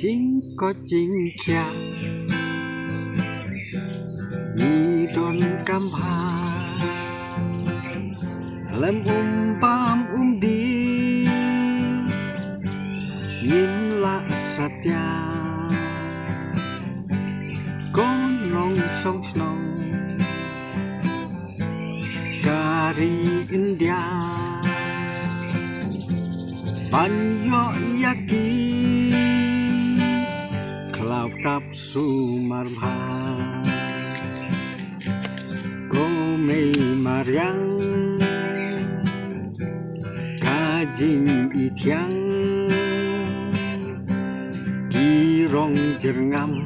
chính có chính kia ni don cam ha lem pam di nhìn la satya con long song song kari India Panyo yaki Klau tapsu marba Gomei maryang Kajing ityang Kirong jerngam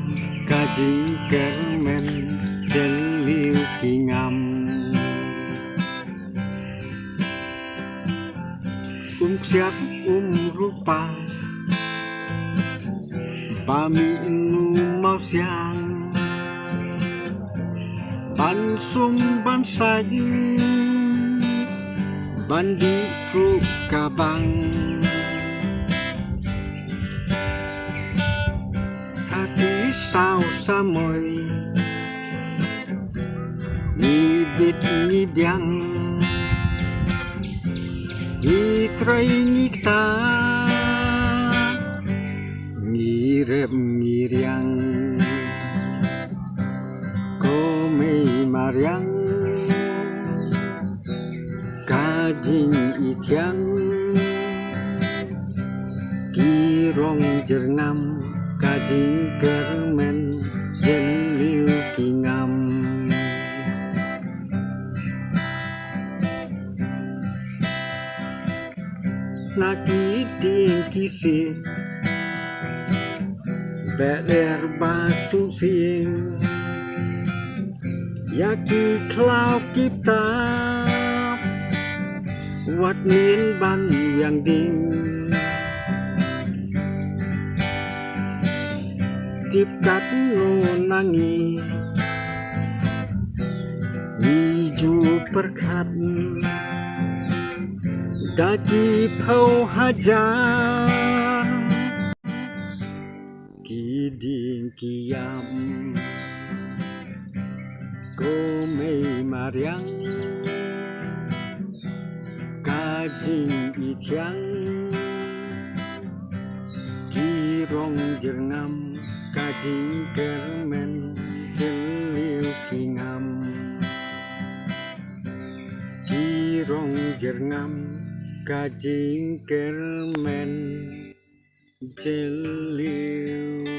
Kajing kermen Jeliu kingam Siap rupa Pami inu mau siang Ban sung ban sayu Bandi truk kabang Hati sao samoy Ngibit ngibyang Ni trai nikta ngirep ngiriang komei maryang kajing ityang kirong jernam kajing kermen jeliu kingam Naki ting kisi Beler basu sing Yaki klau kita Wat nin ban yang ding Tip kat no nangi Niju perkat Daki pau hajar Kiding kiam Komei maryang Kajing ityang Kirong jernam Kajing kermen Jeliu kingam Kirong jernam Kajing kermen jeliu